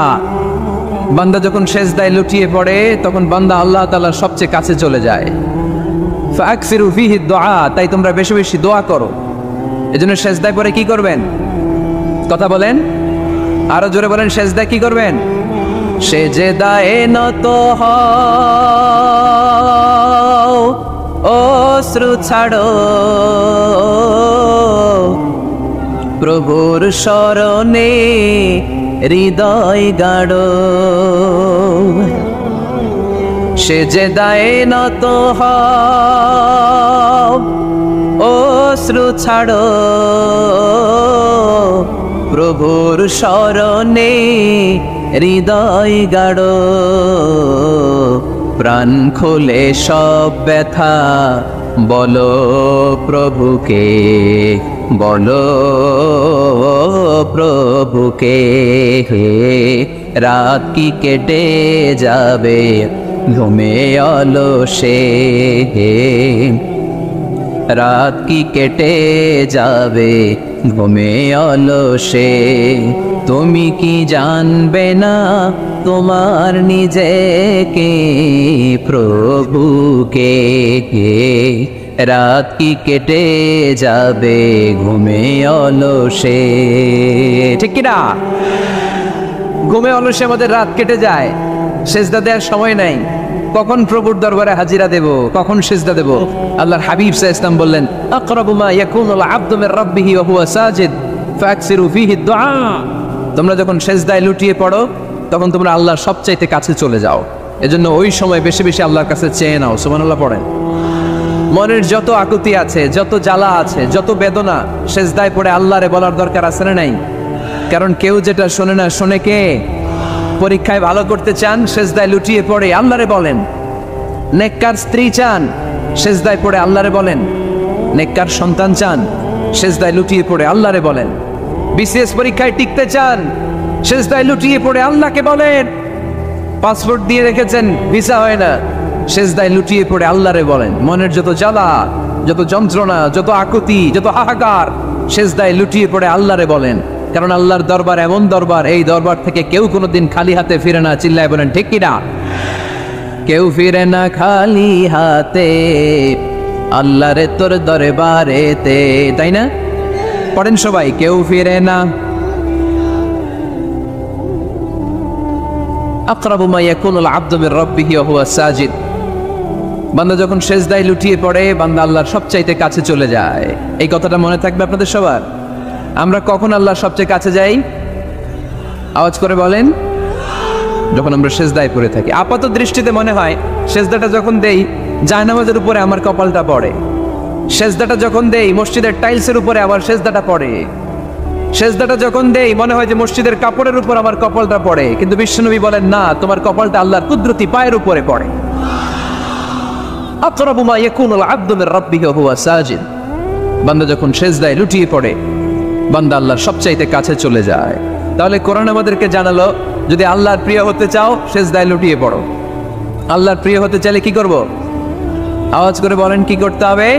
বান্দা যখন সিজদায় লুটিয়ে পড়ে তখন বান্দা আল্লাহ তাআলার সবচেয়ে কাছে চলে যায়। ফাআকসিরু ফীহি দুআ, তাই তোমরা বেশি বেশি দোয়া করো। এজন্য সিজদায় পড়ে কি করবেন? কথা বলেন, আরো জোরে বলেন, সিজদায় কি করবেন? সেজদায়ে নত হও, অশ্রু ছাড়ো, প্রভুর শরণে হৃদয় গাড়ো। সেজদায়ে নত হও, অশ্রু ছাড়ো, প্রভুর শরণে হৃদয় গাড়ো। প্রাণ খুলে সব ব্যথা বলো প্রভুকে, বলো প্রভুকে। রাত কি কেটে যাবে ঘুমে অলসে, রাত কি কেটে যাবে ঘুমে অলসে। তুমি কি জানবে না তোমার নিজেকে, প্রভুকে। রাত কি কেটে যাবে ঘুমে অলসে, ঠিক কিনা? ঘুমে অলসে আমাদের রাত কেটে যায়, সিজদা দেওয়ার সময় নাই। কখন প্রভুর দরবারে হাজিরা দেব, কখন সিজদা দেব? আল্লাহর হাবিব সাল্লাল্লাহু আলাইহি ওয়াসাল্লাম বললেন, আকরাবু মা ইয়াকুনুল আবদু মির রাব্বিহি ওয়া হুয়া সাজিদ ফাআকসিরু ফীহি দুআ। তোমরা যখন সিজদায় লুটিয়ে পড়ো তখন তোমরা আল্লাহর সবচাইতে কাছে চলে যাও। এজন্য ওই সময় বেশি বেশি আল্লাহর কাছে চেয়ে নাও। সুবহানাল্লাহ পড়েন। মনের যত আকুতি আছে, যত জ্বালা আছে, যত বেদনা, সিজদায় পড়ে আল্লাহরে বলার দরকার আছে না নাই? কারণ কেউ যেটা শোনে না, শোনে কে? পরীক্ষায় ভালো করতে চান, সিজদায় লুটিয়ে পড়ে আল্লাহরে বলেন। নেককার স্ত্রী চান, সিজদায় পড়ে আল্লাহরে বলেন। নেককার সন্তান চান, সিজদায় লুটিয়ে পড়ে আল্লাহরে বলেন। বিসিএস পরীক্ষায় টিকতে চান, সিজদায় লুটিয়ে পড়ে আল্লাহকে বলেন। পাসপোর্ট দিয়ে রেখেছেন, ভিসা হয় না, সেজদায় লুটিয়ে পড়ে আল্লাহরে বলেন, মনের যত জ্বালা, যত যন্ত্রণা, যত আকুতি, যত হাহাকার, সেজদায় লুটিয়ে পড়ে আল্লাহরে বলেন। কারণ আল্লাহর দরবার এমন দরবার, এই দরবার থেকে কেউ কোনোদিন খালি হাতে ফিরে না। চিল্লায় বলেন ঠিক কিনা? কেউ ফিরে না খালি হাতে আল্লাহরে তোর দরবারেতে, তাই না? পড়েন সবাই, কেউ ফিরে না। আকরাবু মা ইয়াকুনুল আবদু মির রাব্বিহি ওয়া হুয়া সাজিদ। বান্দা যখন সেজদায় লুটিয়ে পড়ে, বান্দা আল্লাহর সবচাইতে কাছে চলে যায়। এই কথাটা মনে থাকবে আপনাদের সবার। আমরা কখন আল্লাহর সবচেয়ে কাছে যাই? আওয়াজ করে বলেন। যখন আমরা সেজদায় পড়ে থাকি। আপাত দৃষ্টিতে মনে হয় সেজদাটা যখন দেই জায়নামাজের উপরে আমার কপালটা পড়ে, সেজদাটা যখন দেই মসজিদের টাইলসের উপরে আমার সেজদাটা পড়ে, সেজদাটা যখন দেই মনে হয় যে মসজিদের কাপড়ের উপর আমার কপালটা পড়ে। কিন্তু বিশ্বনবী বলেন না, তোমার কপালটা আল্লাহর কুদরতি পায়ের উপরে পড়ে। আকরাবু মা ইয়াকুনুল আবদু মির রাব্বিহি ওয়া হুয়া সাজিদ। বান্দা যখন সেজদায় লুটিয়ে পড়ে, বান্দা আল্লাহর সবচাইতে কাছে চলে যায়। তাহলে কোরআন আমাদেরকে জানালো, যদি আল্লাহর প্রিয় হতে চাও সেজদায় লুটিয়ে পড়ো। আল্লাহর প্রিয় হতে চাইলে কি করব? আওয়াজ করে বলেন কি করতে হবে?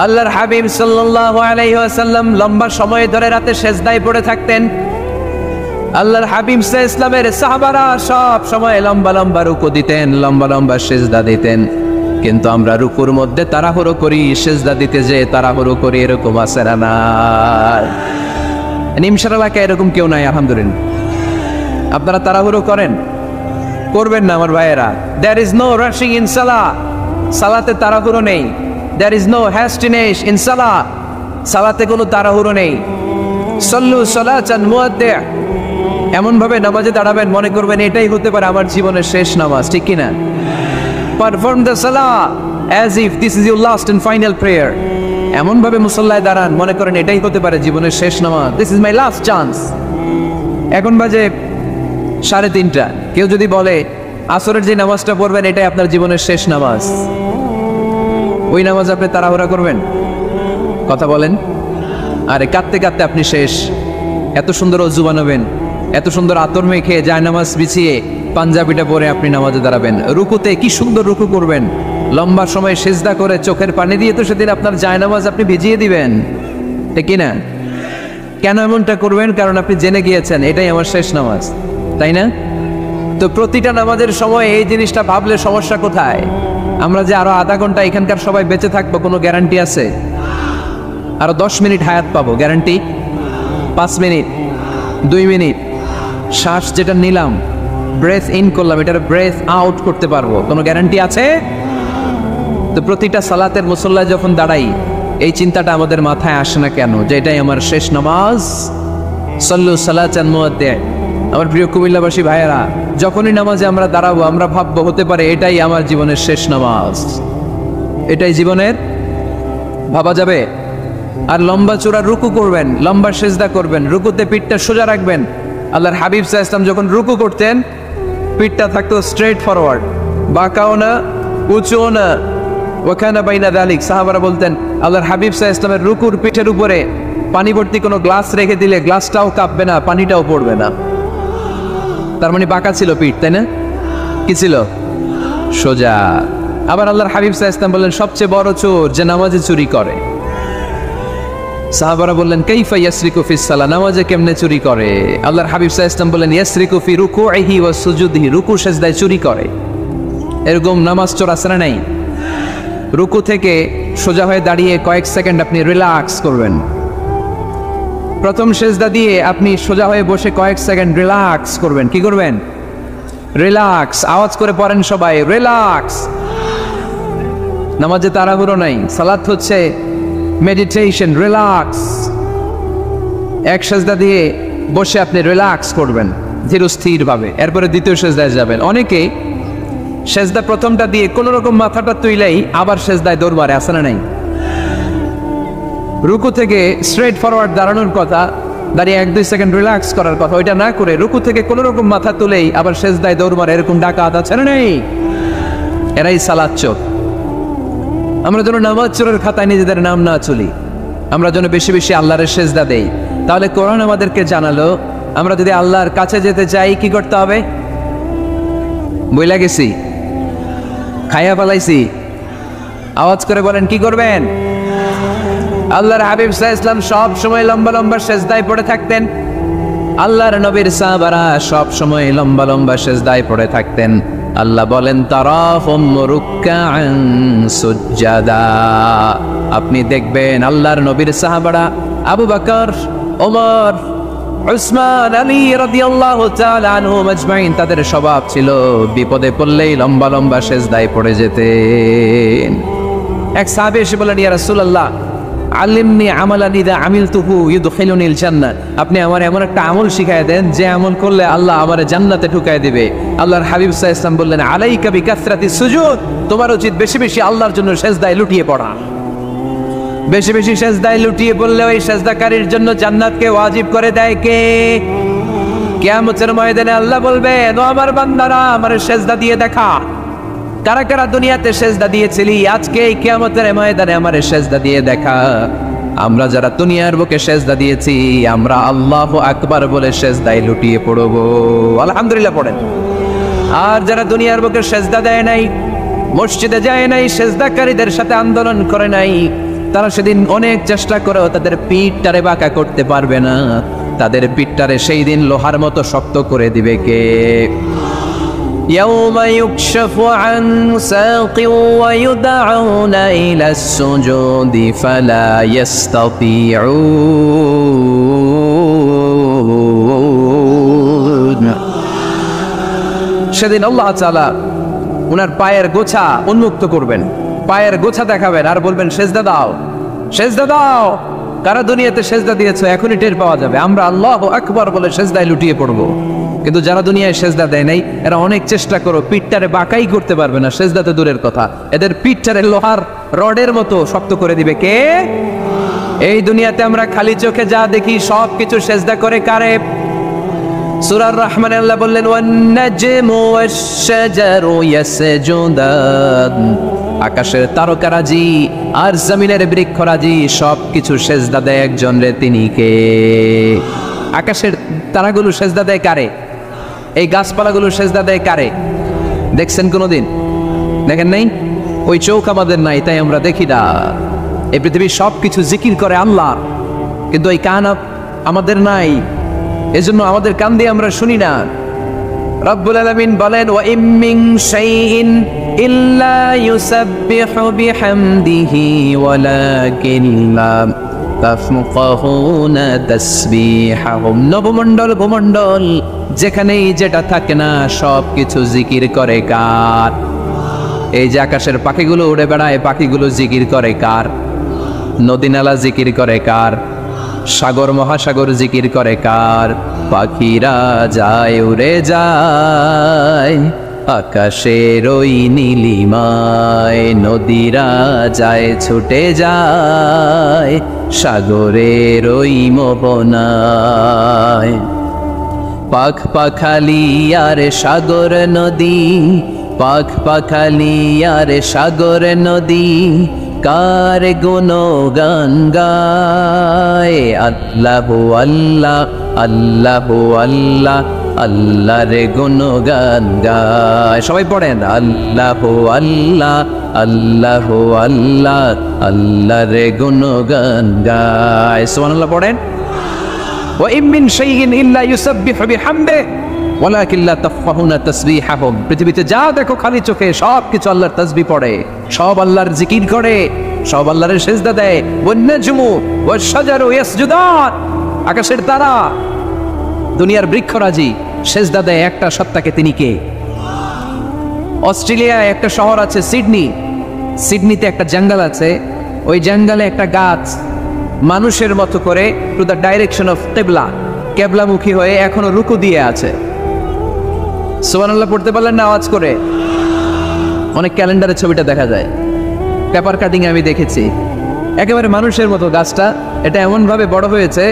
আল্লাহর হাবিব সাল্লাল্লাহু আলাইহি ওয়াসাল্লাম লম্বা সময় ধরে রাতে সেজদায় পড়ে থাকতেন। আল্লাহর হাবিব সাল্লাল্লাহু আলাইহি ওয়াসাল্লামের সাহাবারা সব সময় লম্বা লম্বা রুকু দিতেন, লম্বা লম্বা সেজদা দিতেন। কিন্তু আমরা রুকুর মধ্যে তাড়াহুড়ো করি, সেজদা দিতে যে তাড়াহুড়ো করি, এরকম আছে না? নিমসার এলাকায় এরকম কেউ নাই আলহামদুলিল্লাহ। আপনারা তাড়াহুড়ো করেন? করবেন না আমার ভাইয়েরা। There is no rushing in salah. সালাতে তাড়াহুড়ো নেই। There is no hastiness in salah. সালাতে কোনো তাড়াহুড়ো নেই। সল্লু সালাতান মুআদ্দি'। এমন ভাবে নামাজে দাঁড়াবেন মনে করবেন এটাই হতে পারে আমার জীবনের শেষ নামাজ, ঠিক কি না? Perform the salah as if this is your last and final prayer. এমন ভাবে মুসল্লায় দাঁড়ান মনে করেন এটাই হতে পারে জীবনের শেষ নামাজ। This is my last chance. এখন বাজে 3:30। কেউ যদি বলে আসরের যে নামাজটা পড়বেন এটাই আপনার জীবনের শেষ নামাজ, ওই নামাজ আপনি তাড়াহুড়া করবেন? কথা বলেন। আরে কাঁদতে কাঁদতে আপনি শেষ। এত সুন্দর অজু বানাবেন, এত সুন্দর আতর মেখে জায়নামাজ বিছিয়ে পাঞ্জাবিটা পরে আপনি নামাজে দাঁড়াবেন। রুকুতে কি সুন্দর রুকু করবেন, লম্বা সময় সেজদা করে চোখের পানি দিয়ে তো সেদিন আপনার জায়নামাজ আপনি ভিজিয়ে দিবেন, ঠিক কি না? কেন এমনটা করবেন? কারণ আপনি জেনে গিয়েছেন এটাই আমার শেষ নামাজ, তাই না? তো প্রতিটা নামাজের সময় এই জিনিসটা ভাবলে সমস্যা কোথায়? আমরা যে আরো আধা ঘন্টা এখানকার সবাই বেঁচে থাকবো কোনো গ্যারান্টি আছে? আরো 10 মিনিট হায়াত পাবো, গ্যারান্টি? 5 মিনিট, 2 মিনিট, শ্বাস যেটা নিলাম, ব্রেথ ইন করলাম, এটার ব্রেথ আউট করতে পারবো, কোনো গ্যারান্টি আছে? তো প্রতিটা সালাতের মুসল্লায় যখন দাঁড়াই এই চিন্তাটা আমাদের মাথায় আসে না কেন যে এটাই আমার শেষ নামাজ? সল্লু সালাতান মুআদ্দি'। আমার প্রিয় কুমিল্লাবাসী ভাইয়েরা, যখনই নামাজে আমরা দাঁড়াবো আমরা ভাববো হতে পারে এটাই আমার জীবনের শেষ নামাজ। এটাই জীবনের, ভাবা যাবে? আর লম্বা চূড়া রুকু করবেন, লম্বা সেজদা করবেন, রুকুতে পিঠটা সোজা রাখবেন। আল্লাহর হাবিব সাল্লাল্লাহু আলাইহি ওয়াসাল্লাম যখন রুকু করতেন পিঠটা থাকতো স্ট্রেট ফরওয়ার্ড, বাঁকাও না উঁচুও না। ওয়াকানা বাইনা যালিক। সাহাবারা বলতেন আল্লাহর হাবিব সাল্লাল্লাহু আলাইহি ওয়াসাল্লামের রুকুর পিঠের উপরে পানি ভর্তি কোনো গ্লাস রেখে দিলে গ্লাসটাও কাঁপবে না, পানিটাও পড়বে না। তার মানে বাঁকা ছিল পিঠ, তাই না? কি ছিল? সোজা। আবার আল্লাহর হাবিব সাল্লাল্লাহু আলাইহি ওয়াসাল্লাম বললেন সবচেয়ে বড় চোর যে নামাজে চুরি করে। সাহাবারা বললেন কাইফা ইয়াসরিকু ফিস সালাহ, নামাজে কেমনে চুরি করে? আল্লাহর হাবিব সাল্লাল্লাহু আলাইহি ওয়াসাল্লাম বললেন ইয়াসরিকু ফি রুকুইহি ওয়া সুজুদিহি, রুকু সেজদায় চুরি করে। এরকম নামাজ চোর আছে না নাই? রুকু থেকে সোজা হয়ে দাঁড়িয়ে কয়েক সেকেন্ড আপনি রিল্যাক্স করবেন। প্রথম সেজদা দিয়ে আপনি সোজা হয়ে বসে কয়েক সেকেন্ড রিল্যাক্স করবেন। কি করবেন? রিল্যাক্স। আওয়াজ করে পড়েন সবাই, রিল্যাক্স। নামাজে তাড়াহুড়ো নাই, সালাত হচ্ছে মেডিটেশন, রিল্যাক্স। এক সেজদা দিয়ে বসে আপনি রিল্যাক্স করবেন ধীরস্থির ভাবে, এরপরে দ্বিতীয় সেজদায় যাবেন। অনেকে সেজদা প্রথমটা দিয়ে কোন রকম মাথাটা তুইলেই আবার সেজদায় দৌড় মারে, আছে না নাই? রুকু থেকে স্ট্রেট ফরওয়ার্ড দাঁড়ানোর কথা, দাঁড়িয়ে 1-2 সেকেন্ড রিল্যাক্স করার কথা, ওইটা না করে রুকু থেকে কোন রকম মাথা তুলেই আবার সেজদায় দৌড় মারে, এরকম ডাকাত আছে না নাই? এরাই সালাত চোর। আমরা যেন নামাজ চোরের খাতায় নিজেদের নাম না চলি, আমরা যেন বেশি বেশি আল্লাহর সেজদা দেই। তাহলে কোরআন আমাদেরকে জানালো আমরা যদি আল্লাহর কাছে যেতে চাই কি করতে হবে? বইলা গেছি, খাইয়া ফেলাইছি? আওয়াজ করে বলেন কি করবেন? আল্লাহর হাবিব সাল্লাল্লাহু আলাইহি ওয়াসাল্লাম সব সময় লম্বা লম্বা সেজদায় পড়ে থাকতেন। আল্লাহর নবীর সাহাবারা সব সময় লম্বা লম্বা সেজদায় পড়ে থাকতেন। আল্লাহ বলেন তারাহুম রুকআন সুজদা। আপনি দেখবেন আল্লাহর নবীর সাহাবারা আবু বকর, ওমর, উসমান, আলী রাদিয়াল্লাহু তাআলা আনহুম আজমাইন, তাদের স্বভাব ছিল বিপদে পড়লেই লম্বা লম্বা সেজদায় পড়ে যেতেন। এক সাহাবী এসে বললেন, ইয়া রাসূলুল্লাহ আল্লিমনি আমালান ইযা আমিলতুহু ইউদখিলুনিল জান্নাহ। আপনি আমার এমন একটা আমল শিখায় দেন যে আমল করলে আল্লাহ আমারে জান্নাতে ঢুকায় দিবে। আল্লাহর হাবিব সাল্লাল্লাহু আলাইহি ওয়াসাল্লাম বললেন, আলাইকা বিকাসরাতিস সুজুদ। তোমার উচিত বেশি বেশি আল্লাহর জন্য সেজদায় লুটিয়ে পড়া। বেশি বেশি সেজদায় লুটিয়ে পড়লে ওই সেজদাকারীর জন্য জান্নাতকে ওয়াজিব করে দেয় কে? কিয়ামতের ময়দানে আল্লাহ বলবেন, ও আমার বান্দারা আমারে সেজদা দিয়ে দেখা। কারা কারা দুনিয়াতে সেজদা দিয়েছিলি, আজকে এই কিয়ামতের ময়দানে আমারে সেজদা দিয়ে দেখা। আমরা যারা দুনিয়ার বুকে সেজদা দিয়েছি, আমরা আল্লাহু আকবার বলে সেজদায় লুটিয়ে পড়ব। আলহামদুলিল্লাহ পড়েন। আর যারা দুনিয়ার বুকে সেজদা দেয় নাই, মসজিদে যায় নাই, সেজদাকারীদের সাথে আন্দোলন করে নাই, তারা সেদিন অনেক চেষ্টা করেও তাদের পিঠটারে বাঁকা করতে পারবে না। তাদের পিঠটারে সেই দিন লোহার মতো শক্ত করে দিবে কে? يوم يكشف عن ساق ويدعون إلى السجود فلا يستطيعون। সেদিন আল্লাহ তাআলা উনার পায়ের গোছা উন্মুক্ত করবেন, পায়ের গোছা দেখাবেন আর বলবেন, সেজদা দাও, সেজদা দাও। কারা দুনিয়াতে সেজদা দিয়েছো এখনই টের পাওয়া যাবে। আমরা আল্লাহু আকবার বলে সেজদায় লুটিয়ে পড়বো। কিন্তু যারা দুনিয়ায় সেজদা দেয় নাই, এরা অনেক চেষ্টা করো, পিঠটারে বাঁকাই করতে পারবে না। সেজদাতে দূরের কথা, এদের পিঠটারে লোহার রডের মতো শক্ত করে দিবে কে? এই দুনিয়াতে আমরা খালি চোখে যা দেখি সব কিছু সেজদা করে কারে? সূরার রহমানে আল্লাহ বললেন, ওয়ান নাজমু ওয়াশ-শাজারু ইয়াসজুদান। আকাশের তারকারাজি আর জমিনের বৃক্ষরাজি সব কিছু সেজদা দেয় একজন রে, তিনি কে? আকাশের তারাগুলো সেজদা দেয় কারে? এই গাছপালাগুলো সেজদা দেয় কারে? দেখছেন কোনোদিন? দেখেন নাই? ওই চোখ আমাদের নাই, তাই আমরা দেখি না। এই পৃথিবীর সব কিছু জিকির করে আল্লাহ, কিন্তু এই কান আমাদের নাই, এজন্য আমাদের কান দিয়ে আমরা শুনি না। রব্বুল আলামিন বলেন, ওয়া ইম মিন শাইইন ইল্লা ইউসাব্বিহু বিহামদিহি ওয়ালাকিন লা তাফকাহুনা তাসবিহাহুম। নবমণ্ডল ভূমণ্ডল যেখানেই যেটা থাকে না সব কিছু জিকির করে কার? এই যে আকাশের পাখিগুলো উড়ে বেড়ায়, পাখিগুলো জিকির করে কার? নদী নালা জিকির করে কার? সাগর মহাসাগর জিকির করে কার? পাখিরা যায় উড়ে যায় আকাশের ওই নীলিমায়, নদীরা যায় ছুটে যায় সাগরের ওই মোহনায়। পাখ পাখালি আর সাগর নদী, পাখ পাখালি আর সাগর নদী, কার গুণগান গায়? আল্লাহু আল্লাহ, আল্লাহু আল্লাহ, আল্লাহর গুণগান গায়। সবাই পড়েন, আল্লাহু আল্লাহ, আল্লাহু আল্লাহ, আল্লাহর গুণগান গায়। সুবহানাল্লাহ পড়েন। ওয়া ইম মিন শাইইন ইল্লা ইউসাব্বিহু বিহামদিহি ওয়ালাকিন লা তাফকাহুনা তাসবিহাহুম। পৃথিবীতে যা দেখো খালি চোখে সব কিছু আল্লাহর তাসবিহ পড়ে, সব আল্লাহর জিকির করে, সব আল্লাহর সেজদা দেয়। ওয়ান নাজমু ওয়াশ-শাজারু ইয়াসজুদান। আকাশের তারা, দুনিয়ার বৃক্ষরাজি সেজদা দেয় একটা সত্তাকে, তিনি কে? অস্ট্রেলিয়ায় একটা শহর আছে সিডনি, সিডনিতে একটা জঙ্গল আছে, ওই জঙ্গলে একটা গাছ মানুষের মতো করে টু দ্য ডাইরেকশন অফ কিবলা, কেবলামুখী হয়ে এখনো রুকু দিয়ে আছে। সুবহানাল্লাহ পড়তে পারলেন না আওয়াজ করে? অনেক ক্যালেন্ডারে ছবিটা দেখা যায়, পেপার কাটিং আমি দেখেছি। একেবারে মানুষের মতো গাছটা, এটা এমন ভাবে বড় হয়েছে,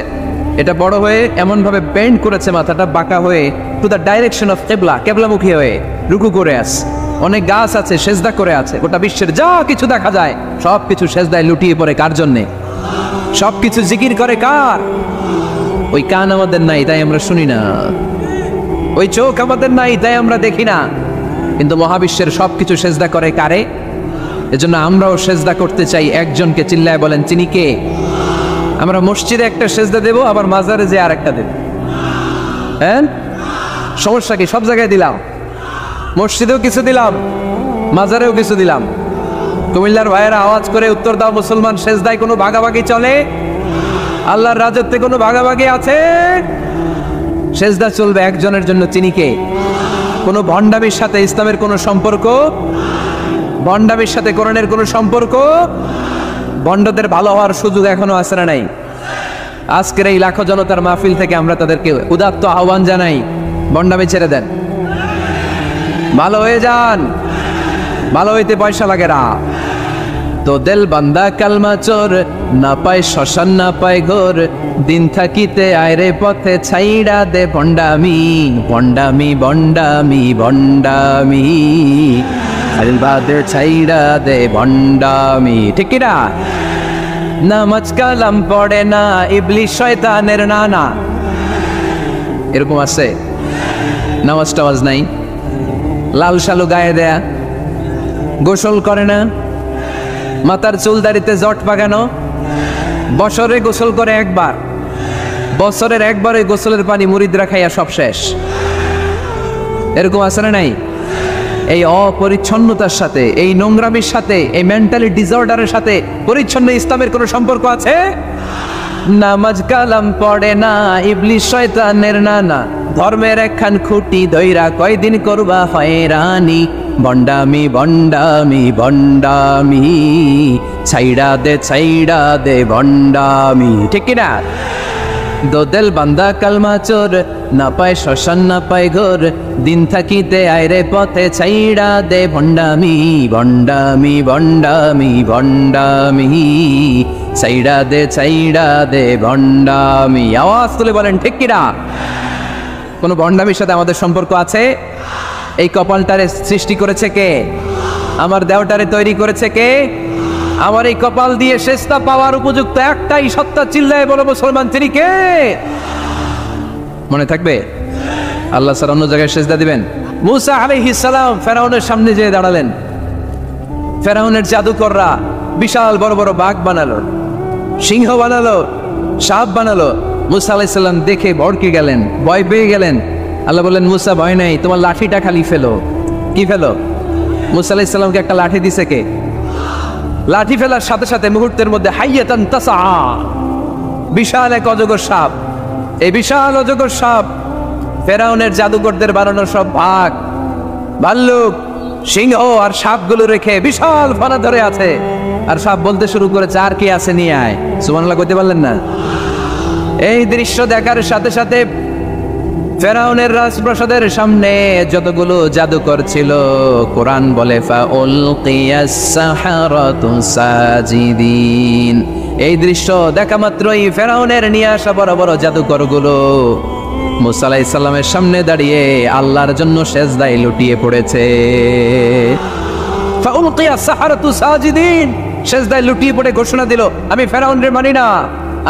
এটা বড় হয়ে এমন ভাবে বেন্ড করেছে মাথাটা বাঁকা হয়ে টু দ্য ডাইরেকশন অফ কিবলা, কেবলামুখী হয়ে রুকু করে আছে। অনেক গাছ আছে সেজদা করে আছে। গোটা বিশ্বের যা কিছু দেখা যায় সব কিছু সেজদায় লুটিয়ে পড়ে কার জন্যে? সব কিছু জিকির করে কার? ওই কান আমাদের নাই, তাই আমরা শুনি না। ওই চোখ আমাদের নাই, তাই আমরা দেখি না। কিন্তু মহাবিশ্বের সবকিছু সেজদা করে কারে? এজন্য আমরাও সেজদা করতে চাই একজনকে। চিল্লায় বলেন তিনি কে? আমরা মসজিদে একটা সেজদা দেব, আবার মাজারে যে আর একটা দেব। হ্যাঁ, সমস্যা কি? সব জায়গায় দিলাম, মসজিদেও কিছু দিলাম, মাজারেও কিছু দিলাম। কুমিল্লার ভাইয়েরা আওয়াজ করে উত্তর দাও, মুসলমান সেজদায় কোনো ভাগাভাগি চলে? আল্লাহর রাজত্বে কোনো ভাগাভাগি আছে? সেজদা চলবে একজনের জন্য, তিনি কে? কোনো ভণ্ডামির সাথে ইসলামের কোনো সম্পর্ক? ভণ্ডামির সাথে কোরআনের কোনো সম্পর্ক? ভণ্ডদের ভালো হওয়ার সুযোগ এখনো আছে না নাই? আজকের এই লাখো জনতার মাহফিল থেকে আমরা তাদেরকে উদাত্ত আহ্বান জানাই, ভণ্ডামি ছেড়ে দেন, ভালো হয়ে যান। ভালো হইতে পয়সা লাগে না। তো দেল বান্দা কালমা চোর, না পায় শ্মশান না পায় ঘোর, দিন থাকিতে আয়রে পথে ছাইড়া দে ভণ্ডামি, ভণ্ডামি ভণ্ডামি ভণ্ডামি, আলবাদের ছাইড়া দে ভণ্ডামি। ঠিক কিনা? নামাজ কালাম পড়ে না, ইবলিস শয়তানের নানা। এরকম আছে? নামাজ টামাজ নাই, লাল শালু গায়ে দেয়া, গোসল করে না, মাথার চুল দাড়িতে জট পাকানো, বছরে গোসল করে একবার, বছরের একবারে গোসলের পানি মুরিদরা খাইয়া সব শেষ। এরকম আছে না নাই? এই অপরিচ্ছন্নতার সাথে, এই নোংরামির সাথে, এই মেন্টালি ডিসঅর্ডারের সাথে পরিচ্ছন্ন ইসলামের কোনো সম্পর্ক আছে? নামাজ কালাম পড়ে না, ইবলিস শয়তানের নানা, ধর্মের একখান খুঁটি ধইরা কয়দিন করবা হয়রানি, ভণ্ডামি ভণ্ডামি ভণ্ডামি, ছাইড়া দে ভণ্ডামি। ঠিক কিনা? দোদেল বান্দা কালমা চোর, না পায় শ্মশান না পায় ঘোর, দিন থাকিতে আয়রে পথে ছাইড়া দে ভণ্ডামি, ভণ্ডামি ভণ্ডামি ভণ্ডামি, ছাইড়া দে ভণ্ডামি। আওয়াজ তুলে বলেন ঠিক কিনা? কোন ভণ্ডামির সাথে আমাদের সম্পর্ক আছে? এই কপালটারে সৃষ্টি করেছে কে? আমার দেহটারে তৈরি করেছে কে? আমার এই কপাল দিয়ে সেজদা পাওয়ার উপযুক্ত একটাই সত্তা, চিল্লায় বলো মুসলমান, তিনি কে? মনে থাকবে? আল্লাহ স্যার অন্য জায়গায় সেজদা দিবেন। মুসা আলাইহিস সালাম ফেরাউনের সামনে যেয়ে দাঁড়ালেন। ফেরাউনের জাদুকররা বিশাল বড় বড় বাঘ বানালো, সিংহ বানালো, সাপ বানালো। মুসা আলাইহিস সালাম দেখে ভড়কে গেলেন, ভয় পেয়ে গেলেন। আল্লাহ বললেন, মুসা ভয় নাই, তোমার লাঠিটা খালি ফেলো। কি ফেলো? মুসা আলাইহিস সালামকে একটা লাঠি দিছে কে? লাঠি ফেলার সাথে সাথে মুহূর্তের মধ্যে হাইয়াতান তাসা, বিশাল এক অজগর সাপ। এই বিশাল অজগর সাপ ফেরাউনের জাদুকরদের বানানো সব বাঘ, ভাল্লুক, সিংহ আর সাপগুলো রেখে বিশাল ফানা ধরে আছে। আর সাপ বলতে শুরু করেছে, আর কি আছে নিয়ে আয়। সুবহানাল্লাহ কইতে পারলেন না? এই দৃশ্য দেখার সাথে সাথে ফেরাউনের রাজপ্রাসাদের সামনে যতগুলো জাদুকর ছিল, কোরআন বলে ফাউলকিয়াস সাহারাতু সাজিদিন। এই দৃশ্য দেখা মাত্রই ফেরাউনের নিয়ে আসা বড় বড় জাদুকরগুলো মুসা আলাইহিস সালামের সামনে দাঁড়িয়ে আল্লাহর জন্য সেজদায় লুটিয়ে পড়েছে। ফাউলকিয়াস সাহারাতু সাজিদিন, সেজদায় লুটিয়ে পড়ে ঘোষণা দিল, আমি ফেরাউনের মানি না,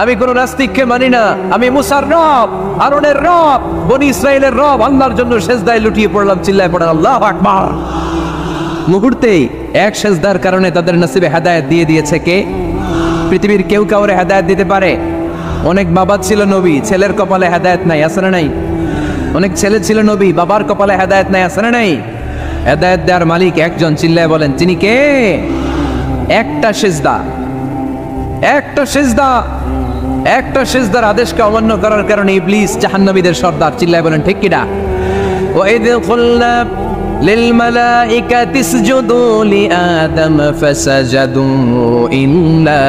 আমি কোন নাস্তিককে মানি না, আমি মুসার রব, হারুনের রব, বনি ইসরাইলের রব, আল্লাহর জন্য সেজদায় লুটিয়ে পড়লাম। চিল্লায় পড়েন আল্লাহু আকবার। মুহূর্তেই এক সেজদার কারণে তাদের নসিবে হেদায়েত দিয়ে দিয়েছে কে? পৃথিবীর কেউ কাউরে হেদায়েত দিতে পারে? অনেক বাবা ছিল নবী, ছেলের কপালে হেদায়েত নাই, আছে না নাই? অনেক ছেলে ছিল নবী, বাবার কপালে হেদায়েত নাই, আছে না নাই? হেদায়েত দেওয়ার মালিক একজন, চিল্লায় বলেন তিনি কে? একটা সেজদা, একটা সেজদা, একটা সেজদার আদেশকে অমান্য করার কারণে ইবলিস জাহান্নামীদের সর্দার। চিল্লায় বলেন ঠিক কিনা? ওয়াইদ কুলনা লিল মালাইকাতি ইসজুদু লিআদম ফাসাজাদু ইল্লা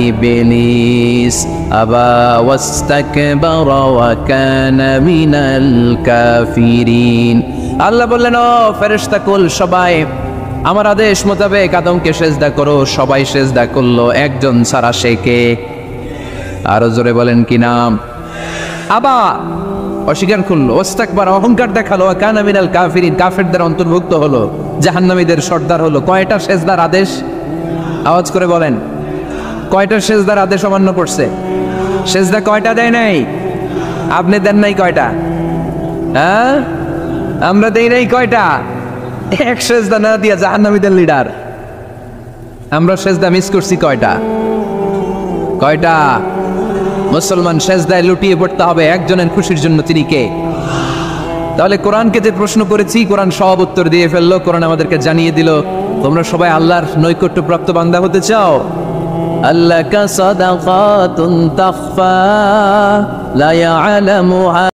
ইবলিস আবা ওয়াস্তাকবারা ওয়া কানা মিনাল কাফিরিন। আল্লাহ বললেন, ও ফেরেশতা কুল সবাই আমার আদেশ মোতাবেক আদমকে সেজদা করো। সবাই সেজদা করলো, একজন ছাড়া, সে কে? আরো জোরে বলেন কি নাম? আবা, অস্বীকার করলো, ওয়াস্তাকবার, অহংকার দেখালো, ওয়া কানা মিনাল কাফিরিন, কাফেরদের অন্তর্ভুক্ত হলো, জাহান্নামীদের সর্দার হলো। কয়টা সেজদার আদেশ? আওয়াজ করে বলেন, কয়টা সেজদার আদেশ অমান্য করছে? সেজদা কয়টা দেয় নাই? আপনি দেন নাই কয়টা? হ্যাঁ, আমরা দেই নাই কয়টা? এক সেজদা না দিয়া জাহান্নামীদের লিডার। আমরা সেজদা মিস করছি কয়টা? মুসলমান সেজদায় লুটিয়ে পড়তে হবে একজনের খুশির জন্য, তিনি কে? তাহলে কোরআনকে যে প্রশ্ন করেছি, কোরআন সব উত্তর দিয়ে ফেললো। কোরআন আমাদেরকে জানিয়ে দিল, তোমরা সবাই আল্লাহর নৈকট্যপ্রাপ্ত বান্দা হতে চাও? আল্লাহ কা সাদাকাতুন তাখফা লা ইয়ালামুহা